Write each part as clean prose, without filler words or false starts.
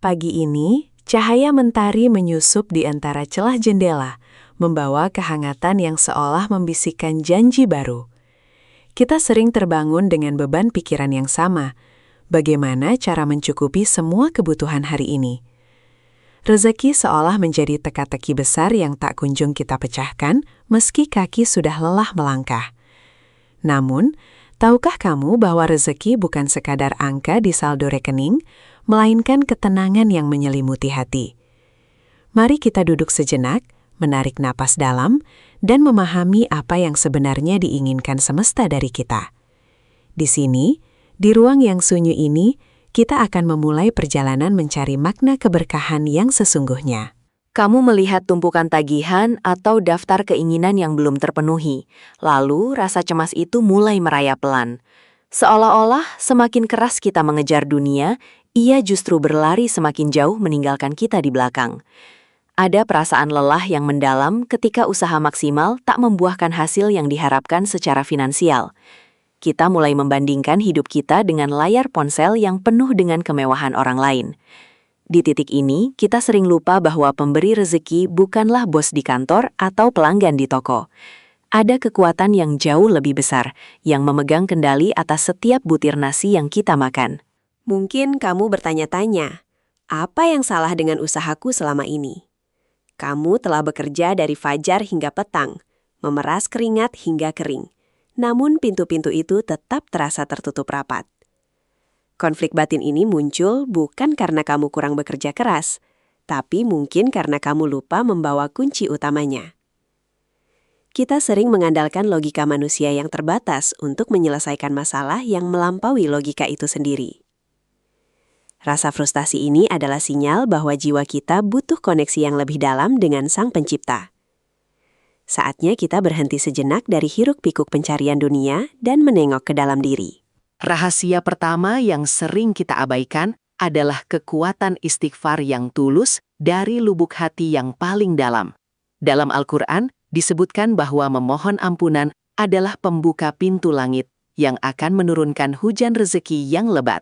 Pagi ini, cahaya mentari menyusup di antara celah jendela, membawa kehangatan yang seolah membisikkan janji baru. Kita sering terbangun dengan beban pikiran yang sama. Bagaimana cara mencukupi semua kebutuhan hari ini? Rezeki seolah menjadi teka-teki besar yang tak kunjung kita pecahkan, meski kaki sudah lelah melangkah. Namun, tahukah kamu bahwa rezeki bukan sekadar angka di saldo rekening, melainkan ketenangan yang menyelimuti hati? Mari kita duduk sejenak, menarik napas dalam, dan memahami apa yang sebenarnya diinginkan semesta dari kita. Di sini, di ruang yang sunyi ini, kita akan memulai perjalanan mencari makna keberkahan yang sesungguhnya. Kamu melihat tumpukan tagihan atau daftar keinginan yang belum terpenuhi, lalu rasa cemas itu mulai merayap pelan. Seolah-olah semakin keras kita mengejar dunia, ia justru berlari semakin jauh meninggalkan kita di belakang. Ada perasaan lelah yang mendalam ketika usaha maksimal tak membuahkan hasil yang diharapkan secara finansial. Kita mulai membandingkan hidup kita dengan layar ponsel yang penuh dengan kemewahan orang lain. Di titik ini, kita sering lupa bahwa pemberi rezeki bukanlah bos di kantor atau pelanggan di toko. Ada kekuatan yang jauh lebih besar, yang memegang kendali atas setiap butir nasi yang kita makan. Mungkin kamu bertanya-tanya, apa yang salah dengan usahaku selama ini? Kamu telah bekerja dari fajar hingga petang, memeras keringat hingga kering. Namun pintu-pintu itu tetap terasa tertutup rapat. Konflik batin ini muncul bukan karena kamu kurang bekerja keras, tapi mungkin karena kamu lupa membawa kunci utamanya. Kita sering mengandalkan logika manusia yang terbatas untuk menyelesaikan masalah yang melampaui logika itu sendiri. Rasa frustasi ini adalah sinyal bahwa jiwa kita butuh koneksi yang lebih dalam dengan Sang Pencipta. Saatnya kita berhenti sejenak dari hiruk-pikuk pencarian dunia dan menengok ke dalam diri. Rahasia pertama yang sering kita abaikan adalah kekuatan istighfar yang tulus dari lubuk hati yang paling dalam. Dalam Al-Quran, disebutkan bahwa memohon ampunan adalah pembuka pintu langit yang akan menurunkan hujan rezeki yang lebat.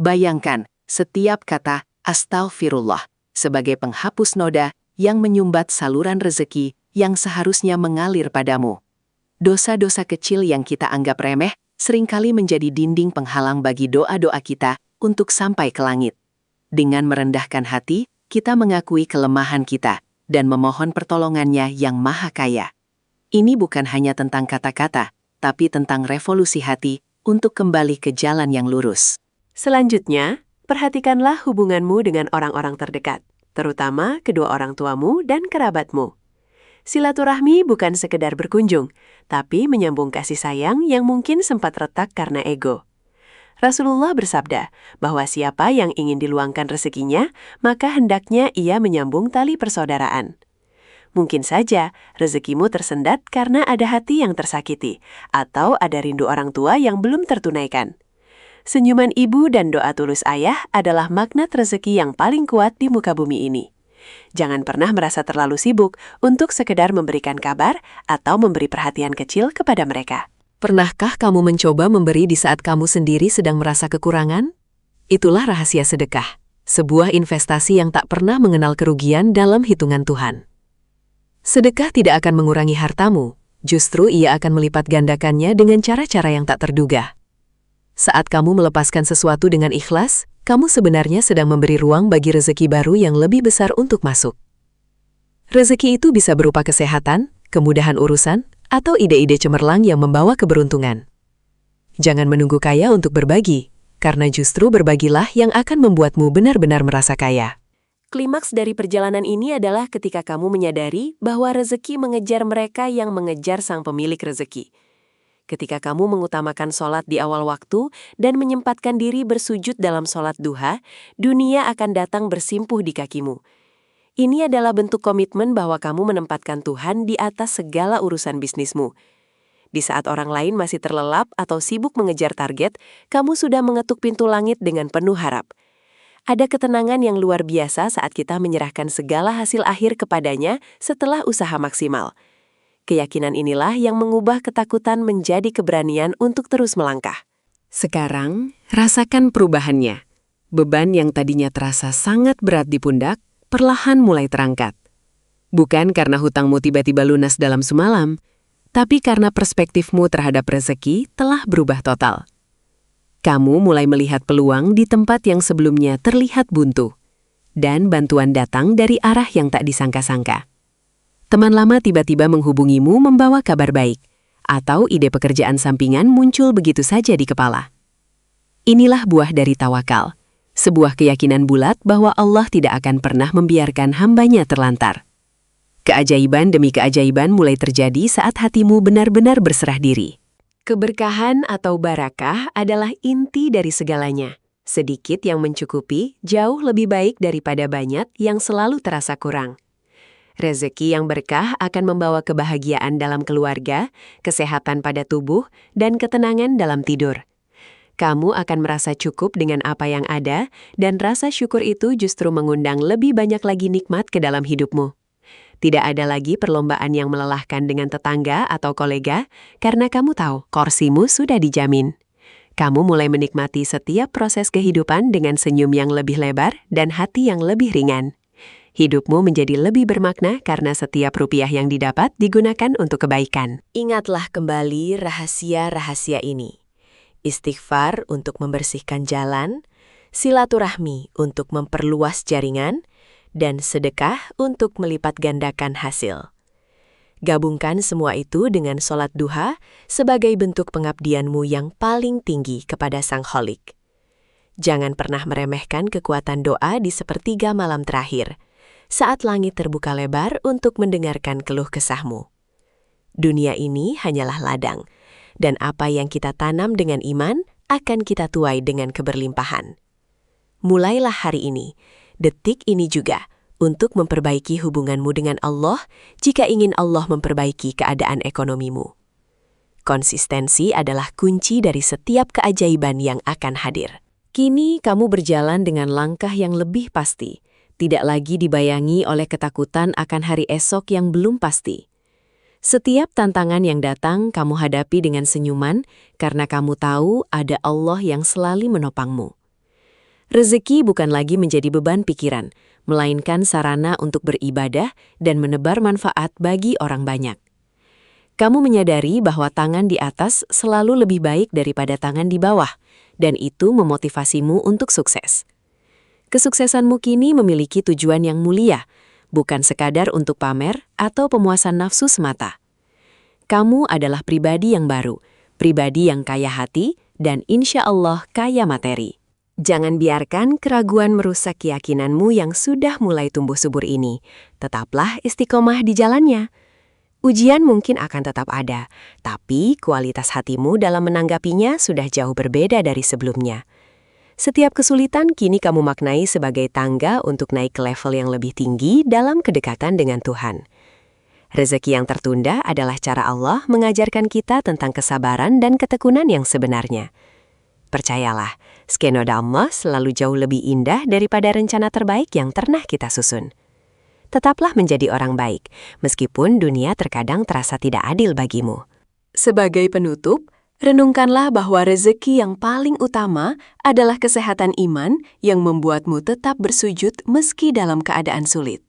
Bayangkan, setiap kata astaghfirullah sebagai penghapus noda yang menyumbat saluran rezeki yang seharusnya mengalir padamu. Dosa-dosa kecil yang kita anggap remeh seringkali menjadi dinding penghalang bagi doa-doa kita untuk sampai ke langit. Dengan merendahkan hati, kita mengakui kelemahan kita dan memohon pertolongannya yang maha kaya. Ini bukan hanya tentang kata-kata, tapi tentang revolusi hati untuk kembali ke jalan yang lurus. Selanjutnya, perhatikanlah hubunganmu dengan orang-orang terdekat, terutama kedua orang tuamu dan kerabatmu. Silaturahmi bukan sekedar berkunjung, tapi menyambung kasih sayang yang mungkin sempat retak karena ego. Rasulullah bersabda bahwa siapa yang ingin diluangkan rezekinya, maka hendaknya ia menyambung tali persaudaraan. Mungkin saja rezekimu tersendat karena ada hati yang tersakiti, atau ada rindu orang tua yang belum tertunaikan. Senyuman ibu dan doa tulus ayah adalah magnet rezeki yang paling kuat di muka bumi ini. Jangan pernah merasa terlalu sibuk untuk sekedar memberikan kabar atau memberi perhatian kecil kepada mereka. Pernahkah kamu mencoba memberi di saat kamu sendiri sedang merasa kekurangan? Itulah rahasia sedekah, sebuah investasi yang tak pernah mengenal kerugian dalam hitungan Tuhan. Sedekah tidak akan mengurangi hartamu, justru ia akan melipat gandakannya dengan cara-cara yang tak terduga. Saat kamu melepaskan sesuatu dengan ikhlas, kamu sebenarnya sedang memberi ruang bagi rezeki baru yang lebih besar untuk masuk. Rezeki itu bisa berupa kesehatan, kemudahan urusan, atau ide-ide cemerlang yang membawa keberuntungan. Jangan menunggu kaya untuk berbagi, karena justru berbagilah yang akan membuatmu benar-benar merasa kaya. Klimaks dari perjalanan ini adalah ketika kamu menyadari bahwa rezeki mengejar mereka yang mengejar sang pemilik rezeki. Ketika kamu mengutamakan sholat di awal waktu dan menyempatkan diri bersujud dalam sholat duha, dunia akan datang bersimpuh di kakimu. Ini adalah bentuk komitmen bahwa kamu menempatkan Tuhan di atas segala urusan bisnismu. Di saat orang lain masih terlelap atau sibuk mengejar target, kamu sudah mengetuk pintu langit dengan penuh harap. Ada ketenangan yang luar biasa saat kita menyerahkan segala hasil akhir kepadanya setelah usaha maksimal. Keyakinan inilah yang mengubah ketakutan menjadi keberanian untuk terus melangkah. Sekarang, rasakan perubahannya. Beban yang tadinya terasa sangat berat di pundak, perlahan mulai terangkat. Bukan karena hutangmu tiba-tiba lunas dalam semalam, tapi karena perspektifmu terhadap rezeki telah berubah total. Kamu mulai melihat peluang di tempat yang sebelumnya terlihat buntu, dan bantuan datang dari arah yang tak disangka-sangka. Teman lama tiba-tiba menghubungimu membawa kabar baik, atau ide pekerjaan sampingan muncul begitu saja di kepala. Inilah buah dari tawakal. Sebuah keyakinan bulat bahwa Allah tidak akan pernah membiarkan hambanya terlantar. Keajaiban demi keajaiban mulai terjadi saat hatimu benar-benar berserah diri. Keberkahan atau barakah adalah inti dari segalanya. Sedikit yang mencukupi jauh lebih baik daripada banyak yang selalu terasa kurang. Rezeki yang berkah akan membawa kebahagiaan dalam keluarga, kesehatan pada tubuh, dan ketenangan dalam tidur. Kamu akan merasa cukup dengan apa yang ada, dan rasa syukur itu justru mengundang lebih banyak lagi nikmat ke dalam hidupmu. Tidak ada lagi perlombaan yang melelahkan dengan tetangga atau kolega, karena kamu tahu kursimu sudah dijamin. Kamu mulai menikmati setiap proses kehidupan dengan senyum yang lebih lebar dan hati yang lebih ringan. Hidupmu menjadi lebih bermakna karena setiap rupiah yang didapat digunakan untuk kebaikan. Ingatlah kembali rahasia-rahasia ini. Istighfar untuk membersihkan jalan, silaturahmi untuk memperluas jaringan, dan sedekah untuk melipat gandakan hasil. Gabungkan semua itu dengan sholat duha sebagai bentuk pengabdianmu yang paling tinggi kepada Sang Kholik. Jangan pernah meremehkan kekuatan doa di sepertiga malam terakhir, saat langit terbuka lebar untuk mendengarkan keluh kesahmu. Dunia ini hanyalah ladang, dan apa yang kita tanam dengan iman akan kita tuai dengan keberlimpahan. Mulailah hari ini, detik ini juga, untuk memperbaiki hubunganmu dengan Allah jika ingin Allah memperbaiki keadaan ekonomimu. Konsistensi adalah kunci dari setiap keajaiban yang akan hadir. Kini kamu berjalan dengan langkah yang lebih pasti, tidak lagi dibayangi oleh ketakutan akan hari esok yang belum pasti. Setiap tantangan yang datang kamu hadapi dengan senyuman karena kamu tahu ada Allah yang selalu menopangmu. Rezeki bukan lagi menjadi beban pikiran, melainkan sarana untuk beribadah dan menebar manfaat bagi orang banyak. Kamu menyadari bahwa tangan di atas selalu lebih baik daripada tangan di bawah, dan itu memotivasimu untuk sukses. Kesuksesanmu kini memiliki tujuan yang mulia, bukan sekadar untuk pamer atau pemuasan nafsu semata. Kamu adalah pribadi yang baru, pribadi yang kaya hati, dan insya Allah kaya materi. Jangan biarkan keraguan merusak keyakinanmu yang sudah mulai tumbuh subur ini. Tetaplah istiqomah di jalannya. Ujian mungkin akan tetap ada, tapi kualitas hatimu dalam menanggapinya sudah jauh berbeda dari sebelumnya. Setiap kesulitan kini kamu maknai sebagai tangga untuk naik ke level yang lebih tinggi dalam kedekatan dengan Tuhan. Rezeki yang tertunda adalah cara Allah mengajarkan kita tentang kesabaran dan ketekunan yang sebenarnya. Percayalah, skenario Allah selalu jauh lebih indah daripada rencana terbaik yang pernah kita susun. Tetaplah menjadi orang baik, meskipun dunia terkadang terasa tidak adil bagimu. Sebagai penutup, renungkanlah bahwa rezeki yang paling utama adalah kesehatan iman yang membuatmu tetap bersujud meski dalam keadaan sulit.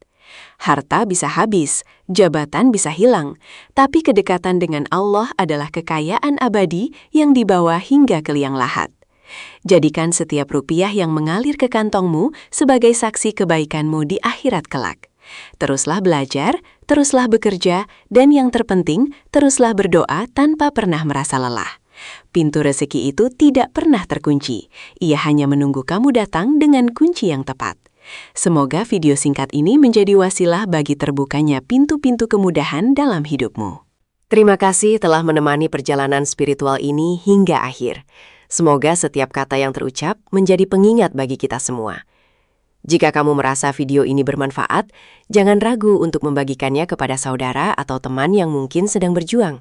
Harta bisa habis, jabatan bisa hilang, tapi kedekatan dengan Allah adalah kekayaan abadi yang dibawa hingga ke liang lahat. Jadikan setiap rupiah yang mengalir ke kantongmu sebagai saksi kebaikanmu di akhirat kelak. Teruslah belajar, teruslah bekerja, dan yang terpenting, teruslah berdoa tanpa pernah merasa lelah. Pintu rezeki itu tidak pernah terkunci. Ia hanya menunggu kamu datang dengan kunci yang tepat. Semoga video singkat ini menjadi wasilah bagi terbukanya pintu-pintu kemudahan dalam hidupmu. Terima kasih telah menemani perjalanan spiritual ini hingga akhir. Semoga setiap kata yang terucap menjadi pengingat bagi kita semua. Jika kamu merasa video ini bermanfaat, jangan ragu untuk membagikannya kepada saudara atau teman yang mungkin sedang berjuang.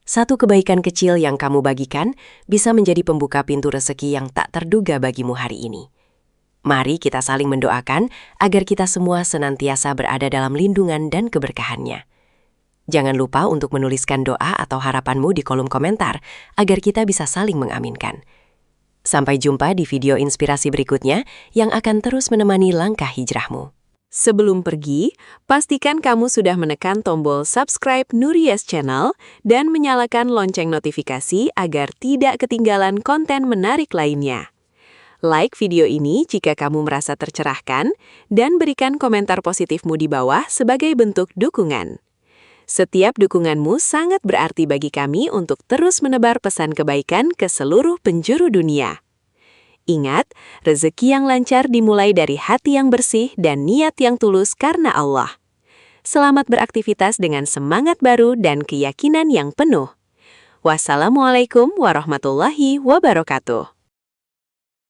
Satu kebaikan kecil yang kamu bagikan bisa menjadi pembuka pintu rezeki yang tak terduga bagimu hari ini. Mari kita saling mendoakan agar kita semua senantiasa berada dalam lindungan dan keberkahannya. Jangan lupa untuk menuliskan doa atau harapanmu di kolom komentar agar kita bisa saling mengaminkan. Sampai jumpa di video inspirasi berikutnya yang akan terus menemani langkah hijrahmu. Sebelum pergi, pastikan kamu sudah menekan tombol subscribe Nuriyes Channel dan menyalakan lonceng notifikasi agar tidak ketinggalan konten menarik lainnya. Like video ini jika kamu merasa tercerahkan dan berikan komentar positifmu di bawah sebagai bentuk dukungan. Setiap dukunganmu sangat berarti bagi kami untuk terus menebar pesan kebaikan ke seluruh penjuru dunia. Ingat, rezeki yang lancar dimulai dari hati yang bersih dan niat yang tulus karena Allah. Selamat beraktivitas dengan semangat baru dan keyakinan yang penuh. Wassalamualaikum warahmatullahi wabarakatuh.